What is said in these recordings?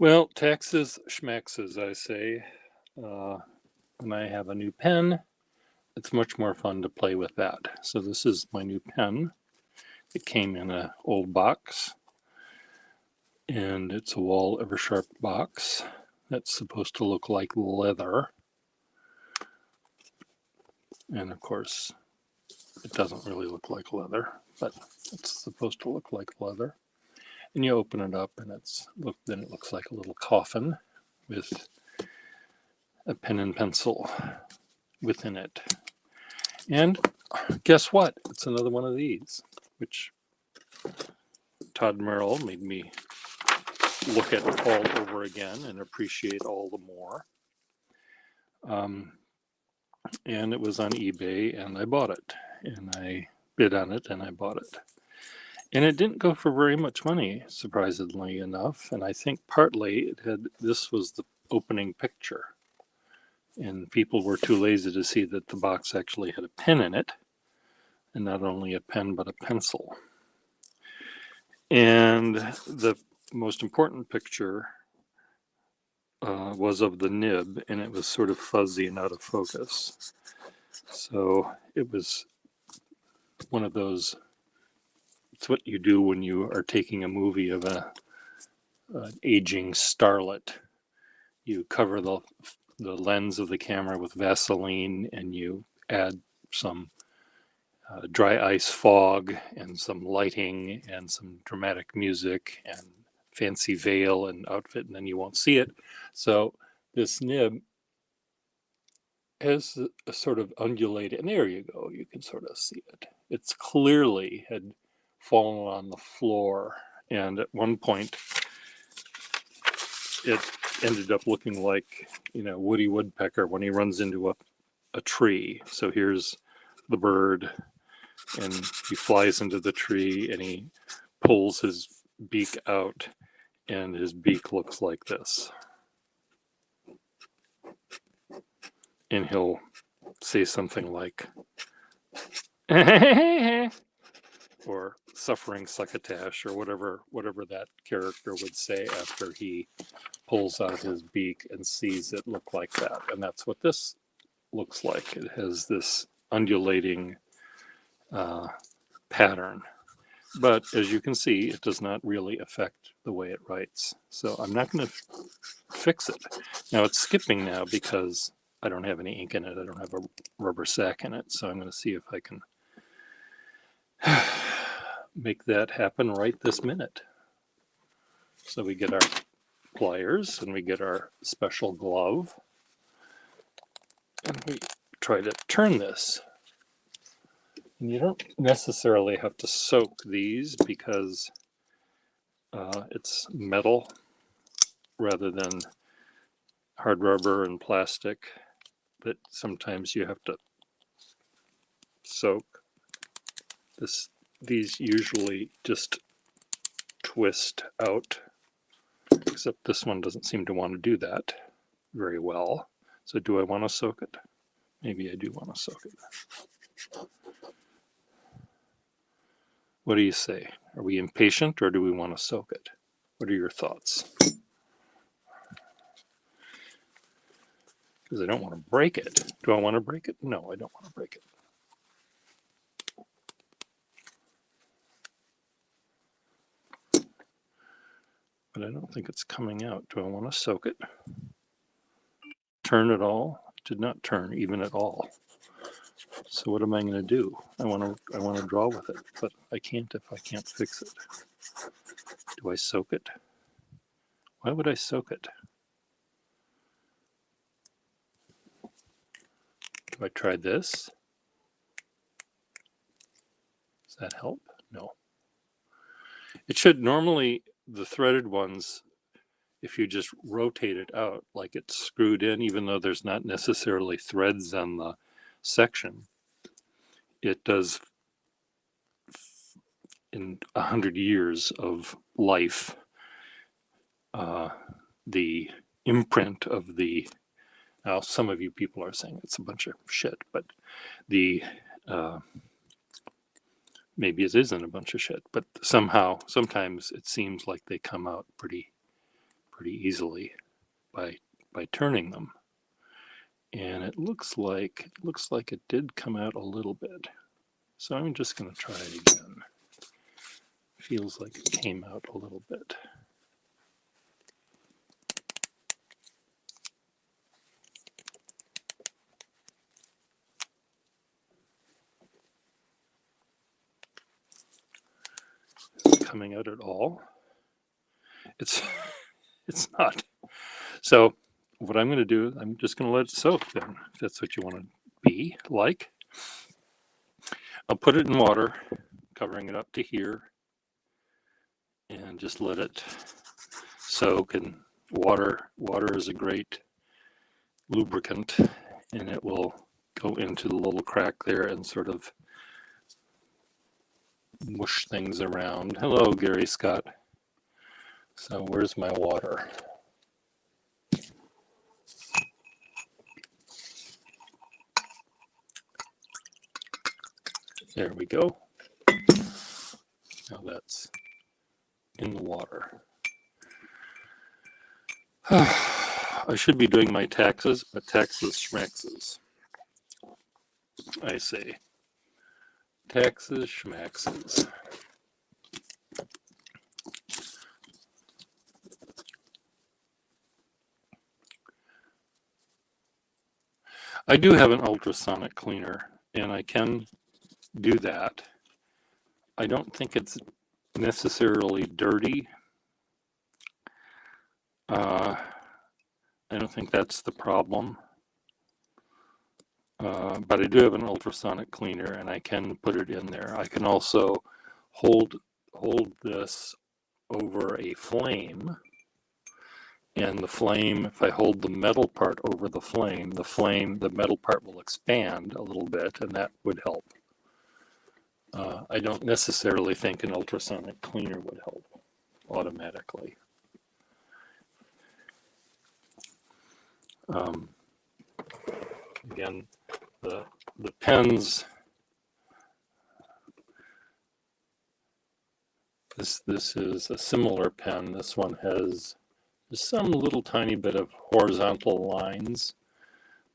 Well, taxes, schmaxes, I say. Uh, when I have a new pen, it's much more fun to play with that. So this is my new pen. It came in an old box, and it's a Wall Eversharp box that's supposed to look like leather. And of course, it doesn't really look like leather, but it's supposed to look like leather. And you open it up, and then it looks like a little coffin with a pen and pencil within it. And guess what? It's another one of these, which Todd Merrill made me look at all over again and appreciate all the more. Um, and it was on eBay, and I bought it. And I bid on it, and I bought it. And it didn't go for very much money, surprisingly enough. And I think partly this was the opening picture. And people were too lazy to see that the box actually had a pen in it. And not only a pen, but a pencil. And the most important picture was of the nib, and it was sort of fuzzy and out of focus. So it was one of those, it's what you do when you are taking a movie of an aging starlet. You cover the lens of the camera with Vaseline, and you add some dry ice fog and some lighting and some dramatic music and fancy veil and outfit, and then you won't see it. So this nib has a sort of undulated, and there you go, you can sort of see it. It's clearly had fallen on the floor, and at one point it ended up looking like, Woody Woodpecker when he runs into a tree. So here's the bird, and he flies into the tree, and he pulls his beak out, and his beak looks like this. And he'll say something like, or suffering succotash, or whatever that character would say after he pulls out his beak and sees it look like that. And that's what this looks like. It has this undulating pattern. But as you can see, it does not really affect the way it writes. So I'm not going to fix it. Now it's skipping now because I don't have any ink in it. I don't have a rubber sack in it. So I'm going to see if I can make that happen right this minute. So we get our pliers and we get our special glove. And we try to turn this. And you don't necessarily have to soak these because it's metal rather than hard rubber and plastic, but sometimes you have to soak. These usually just twist out, except this one doesn't seem to want to do that very well. So do I want to soak it? Maybe I do want to soak it. What do you say? Are we impatient or do we want to soak it? What are your thoughts? Because I don't want to break it. Do I want to break it? No, I don't want to break it. But I don't think it's coming out. Do I want to soak it? Turn at all? It did not turn even at all. So what am I going to do? I want to draw with it, but I can't if I can't fix it. Do I soak it? Why would I soak it? Do I try this? Does that help? No. It should normally, the threaded ones, if you just rotate it out like it's screwed in, even though there's not necessarily threads on the section, it does, in 100 years of life, the imprint of the, now some of you people are saying it's a bunch of shit, but the maybe it isn't a bunch of shit, but sometimes it seems like they come out pretty pretty easily by turning them. And it looks like it did come out a little bit. So I'm just going to try it again. Feels like it came out a little bit. Coming out at all. It's not. So what I'm going to do, I'm just going to let it soak then, if that's what you want to be like. I'll put it in water, covering it up to here, and just let it soak. And water is a great lubricant, and it will go into the little crack there and sort of mush things around. Hello, Gary Scott. So where's my water? There we go. Now that's in the water. I should be doing my taxes, but taxes schmaxes. I say. Taxes schmaxes. I do have an ultrasonic cleaner, and I can do that. I don't think it's necessarily dirty. I don't think that's the problem. But I do have an ultrasonic cleaner, and I can put it in there. I can also hold this over a flame, and the flame, if I hold the metal part over the metal part will expand a little bit, and that would help. I don't necessarily think an ultrasonic cleaner would help automatically. Again, the pens, this is a similar pen. This one has some little tiny bit of horizontal lines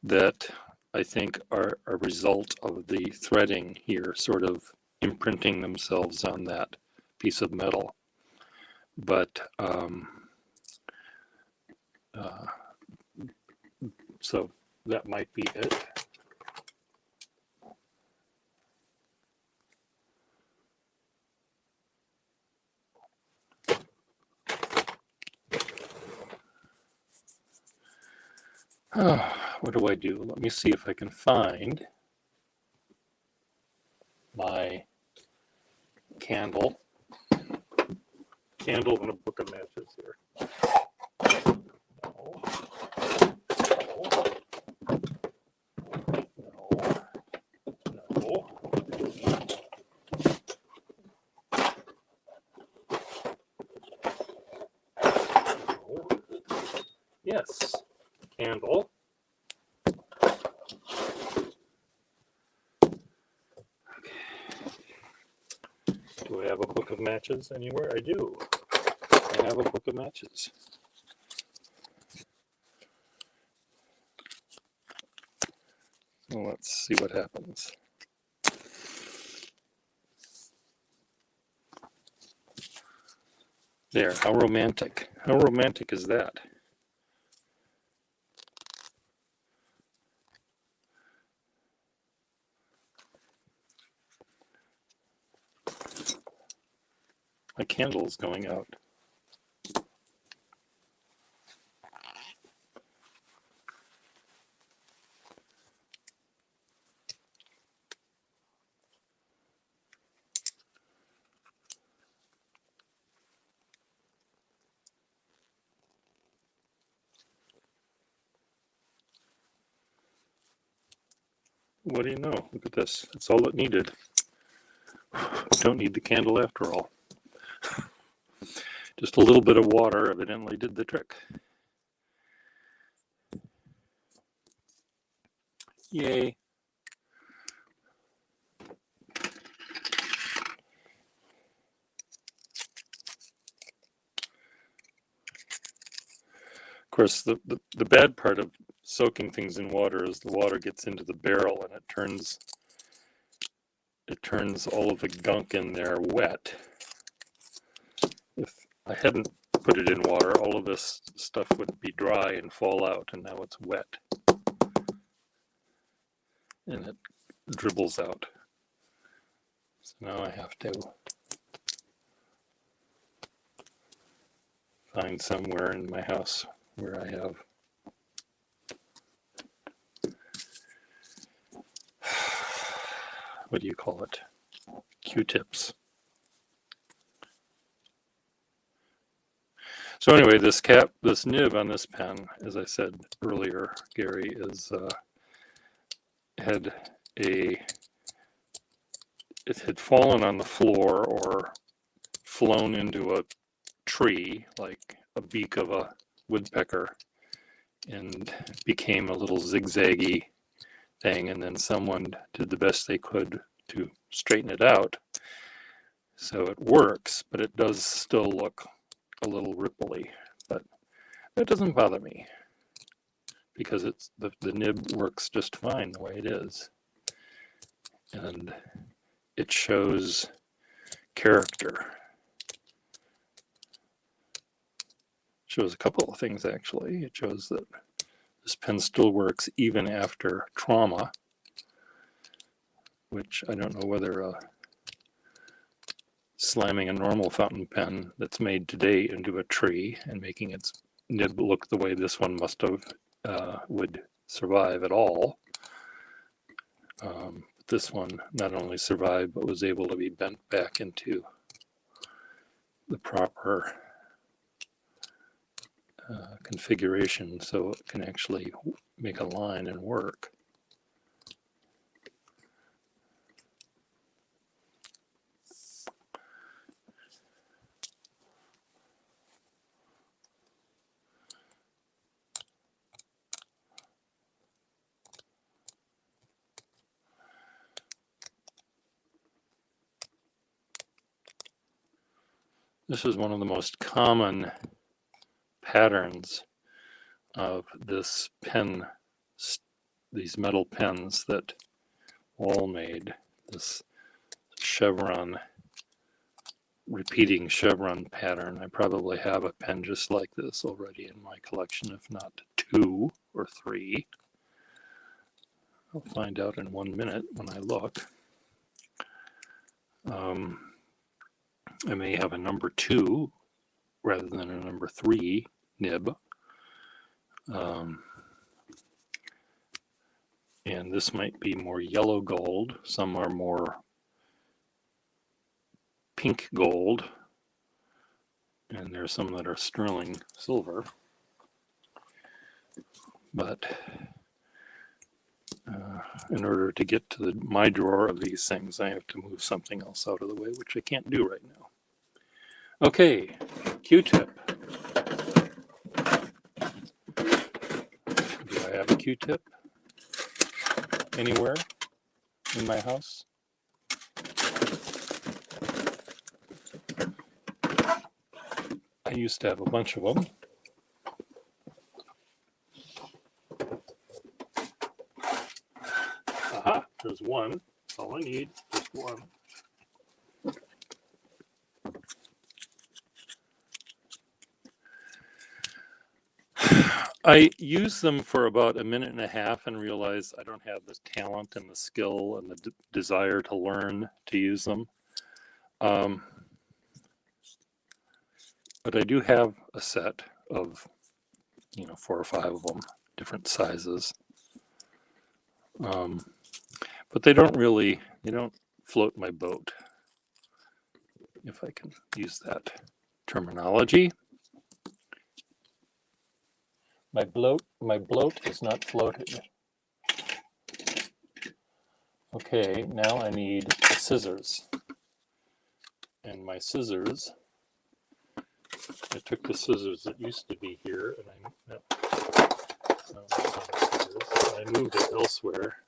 that I think are a result of the threading here sort of imprinting themselves on that piece of metal. But so that might be it. What do I do? Let me see if I can find my candle and a book of matches here. No. Yes, candle. Do I have a book of matches anywhere? I do. I have a book of matches. Well, let's see what happens. There, how romantic. How romantic is that? My candle is going out. What do you know? Look at this. That's all it needed. Don't need the candle after all. Just a little bit of water evidently did the trick. Yay. course, the bad part of soaking things in water is the water gets into the barrel and it turns all of the gunk in there wet. If I hadn't put it in water, all of this stuff would be dry and fall out, and now it's wet. And it dribbles out. So now I have to find somewhere in my house where I have what do you call it? Q-tips. So anyway, this nib on this pen, as I said earlier, Gary, it had fallen on the floor or flown into a tree, like a beak of a woodpecker, and became a little zigzaggy thing, and then someone did the best they could to straighten it out. So it works, but it does still look a little ripply, but that doesn't bother me because it's the nib works just fine the way it is, and it shows character. It shows a couple of things actually. It shows that this pen still works even after trauma, which I don't know whether slamming a normal fountain pen that's made today into a tree and making its nib look the way this one must have would survive at all. This one not only survived, but was able to be bent back into the proper configuration so it can actually make a line and work. This is one of the most common patterns of this pen, these metal pens that Wall made, this chevron, repeating chevron pattern. I probably have a pen just like this already in my collection, if not 2 or 3. I'll find out in 1 minute when I look. I may have a number 2 rather than a number 3 nib. And this might be more yellow gold. Some are more pink gold. And there's some that are sterling silver. But in order to get to my drawer of these things, I have to move something else out of the way, which I can't do right now. Okay, Q-tip. Do I have a Q-tip anywhere in my house? I used to have a bunch of them. Aha, there's one. That's all I need, just one. I use them for about 1.5 minutes and realize I don't have the talent and the skill and the desire to learn to use them. But I do have a set of, 4 or 5 of them, different sizes. But they don't float my boat, if I can use that terminology. My bloat is not floating. Okay, now I need scissors. And my scissors, I took the scissors that used to be here and I moved it elsewhere.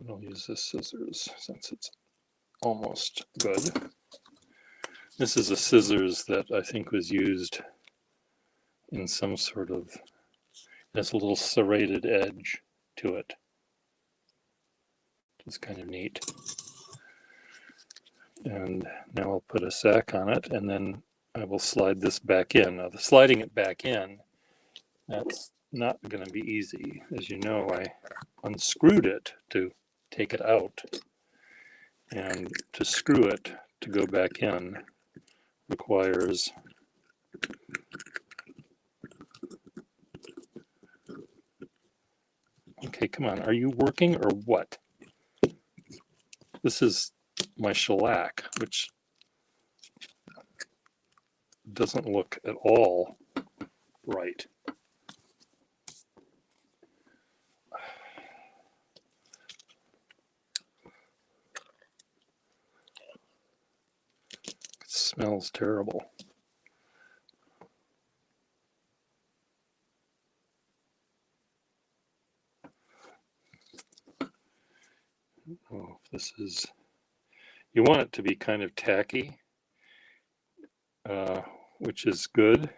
I'll use this scissors since it's almost good. This is a scissors that I think was used in some sort of, there's a little serrated edge to it. It's kind of neat. And now I'll put a sack on it, and then I will slide this back in. Now, the sliding it back in, that's not going to be easy. As you know, I unscrewed it to take it out. And to screw it to go back in requires okay, come on, are you working or what? This is my shellac, which doesn't look at all right. It smells terrible. Oh, this is, you want it to be kind of tacky, which is good,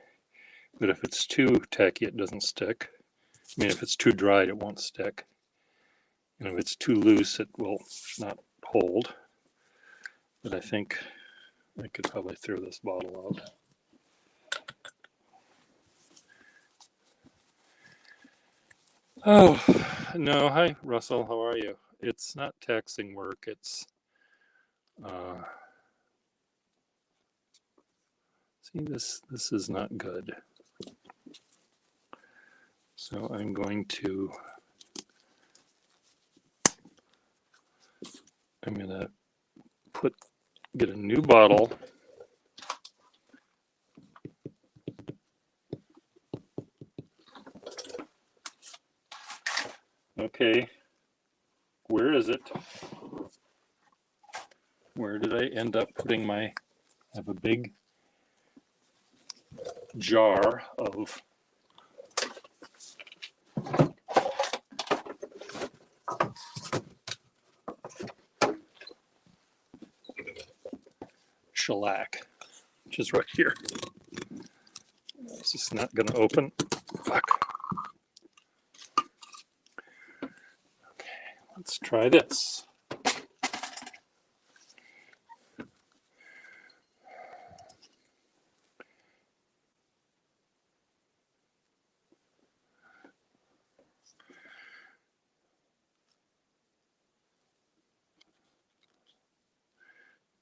but if it's too tacky, it doesn't stick. I mean, if it's too dried, it won't stick. And if it's too loose, it will not hold. But I think I could probably throw this bottle out. Oh, no. Hi, Russell. How are you? It's not taxing work. It's, see, this is not good. So I'm going to get a new bottle. Okay, where is it? Where did I end up putting my, I have a big jar of shellac, which is right here. It's just not going to open. Fuck. Okay, let's try this.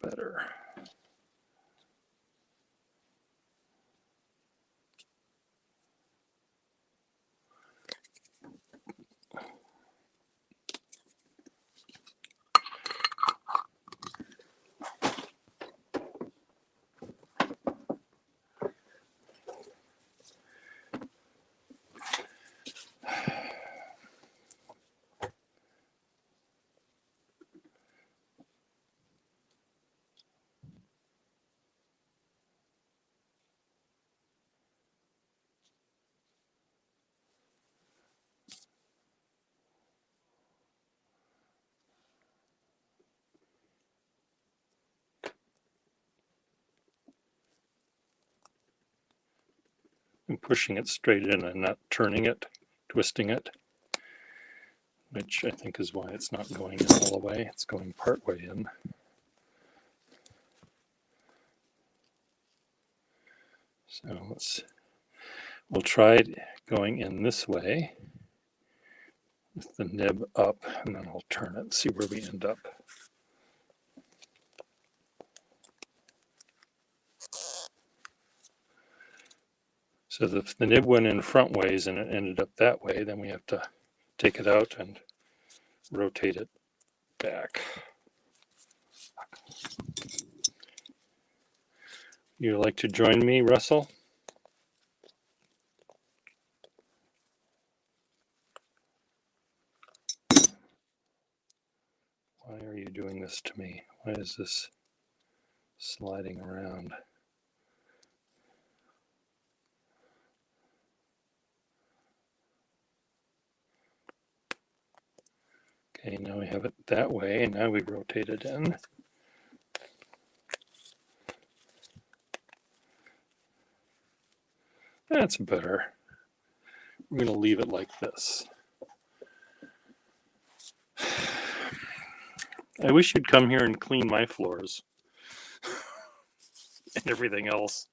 Better. I'm pushing it straight in and not turning it, twisting it, which I think is why it's not going in all the way. It's going part way in. So we'll try it going in this way with the nib up, and then I'll turn it and see where we end up. So if the nib went in front ways and it ended up that way, then we have to take it out and rotate it back. You like to join me, Russell? Why are you doing this to me? Why is this sliding around? Okay, now we have it that way, and now we rotate it in. That's better. We're going to leave it like this. I wish you'd come here and clean my floors and everything else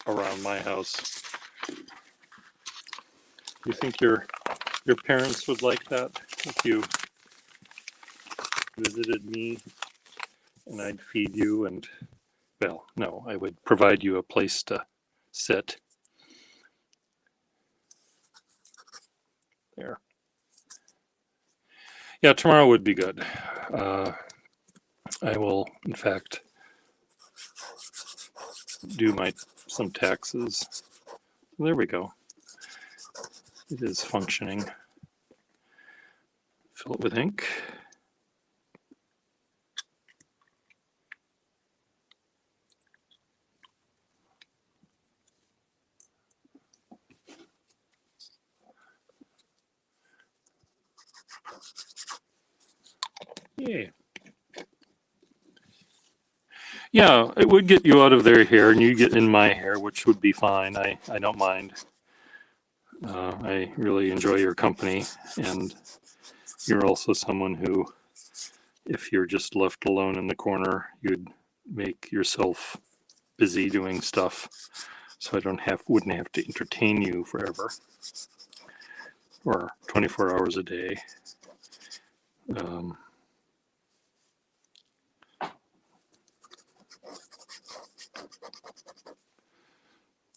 around my house. You think your parents would like that if you visited me and I'd feed you and, well, no, I would provide you a place to sit. There. Yeah, tomorrow would be good. I will, in fact, do some taxes. There we go. It is functioning. Fill it with ink. Yay. Yeah, it would get you out of their hair and you get in my hair, which would be fine. I don't mind. I really enjoy your company, and you're also someone who, if you're just left alone in the corner, you'd make yourself busy doing stuff, so I wouldn't have to entertain you forever or 24 hours a day.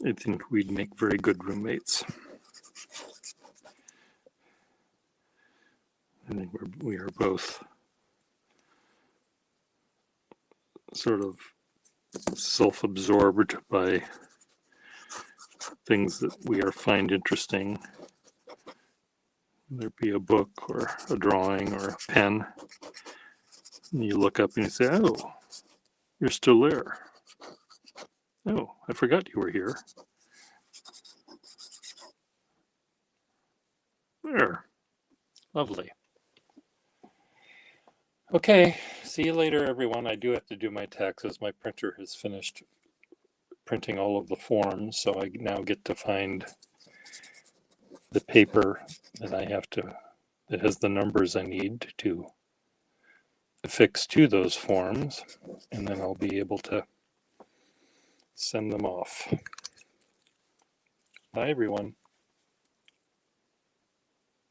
I think we'd make very good roommates. I think we are both sort of self-absorbed by things that we find interesting. Whether it be a book or a drawing or a pen. And you look up and you say, oh, you're still there. Oh, I forgot you were here. There. Lovely. Okay, see you later, everyone. I do have to do my taxes. My printer has finished printing all of the forms, so I now get to find the paper that has the numbers I need to affix to those forms, and then I'll be able to send them off. Bye, everyone.